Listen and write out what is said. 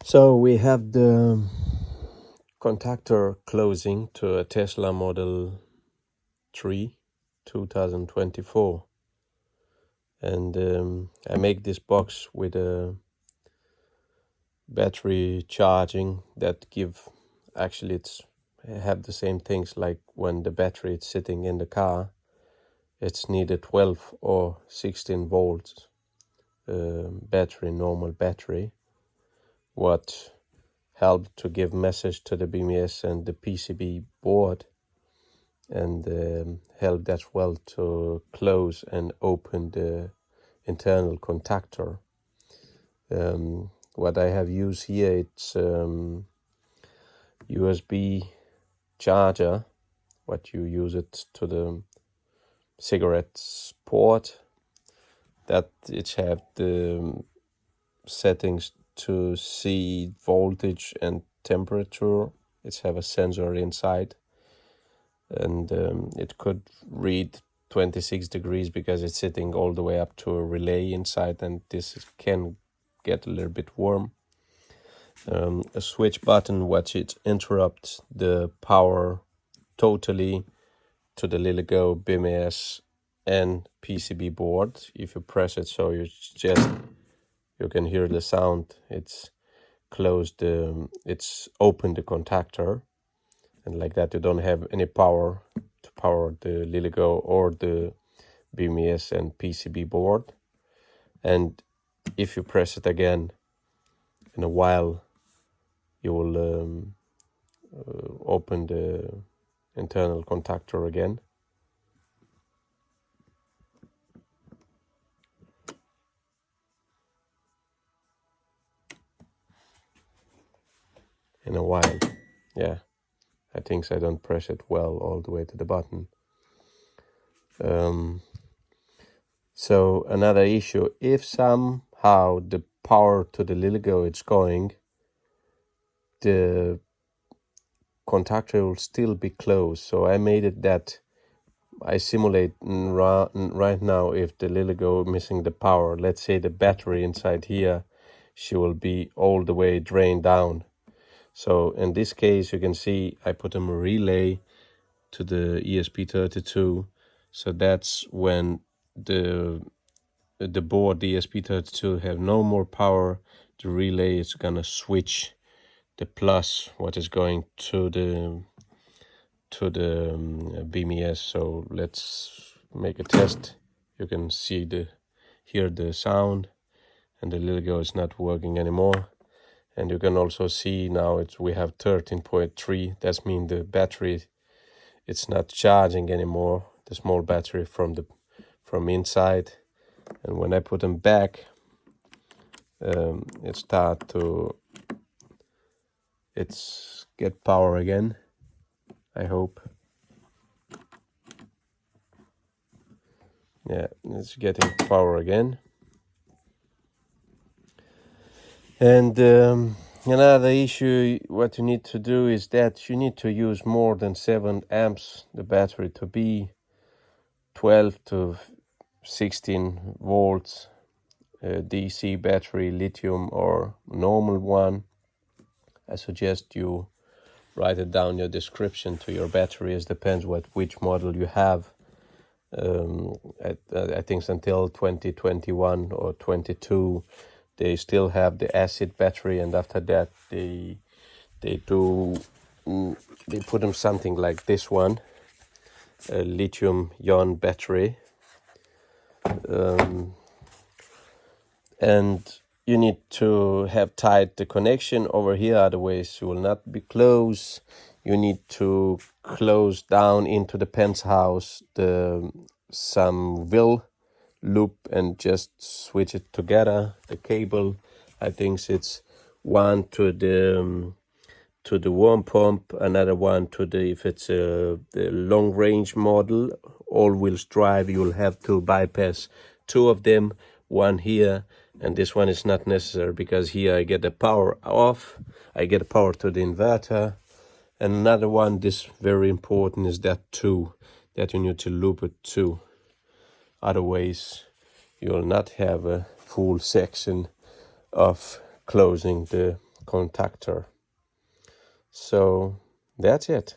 So we have the contactor closing to a Tesla Model 3 2024, and I make this box with a battery charging that it's have the same things like when the battery is sitting in the car. It's needed 12 or 16 volts normal battery, what helped to give message to the BMS and the PCB board, and helped as well to close and open the internal contactor. What I have used here, it's USB charger, what you use it to the cigarettes port, that it have the settings to see voltage and temperature. It have a sensor inside, and it could read 26 degrees because it's sitting all the way up to a relay inside, and this can get a little bit warm. A switch button which it interrupts the power totally to the LilyGo BMS and PCB board. If you press it, so you can hear the sound. It's closed. It's opened the contactor, and like that you don't have any power to power the LilyGo or the BMS and PCB board. And if you press it again, in a while you will open the internal contactor again. In a while, yeah, I think I don't press it well all the way to the button. So another issue, if somehow the power to the LilyGo is going, the contactor will still be closed. So I made it that I simulate right now if the LilyGo missing the power. Let's say the battery inside here, she will be all the way drained down. So in this case, you can see I put a relay to the ESP32. So that's when the board, the ESP32, have no more power. The relay is gonna switch the plus, what is going to the BMS. So let's make a test. You can hear the sound, and the LilyGo is not working anymore. And you can also see now we have 13.3. That means the battery, it's not charging anymore, the small battery from inside. And when I put them back, it's get power again, I hope. Yeah, it's getting power again. And another issue, what you need to do is that you need to use more than 7 amps the battery to be 12 to 16 volts DC battery, lithium or normal one. I suggest you write it down your description to your battery. It depends which model you have. I think until 2021 or 22 they still have the acid battery, and after that they put them something like this one, a lithium-ion battery, and you need to have tight the connection over here, otherwise you will not be close. You need to close down into the penthouse some wheel loop and just switch it together. The cable, I think it's one to the warm pump, another one to if it's the long range model, all wheels drive, you will have to bypass 2 of them, one here, and this one is not necessary because here I get the power off, I get the power to the inverter. And another one, this very important, is that 2, that you need to loop it 2. Otherwise you will not have a full section of closing the contactor. So that's it.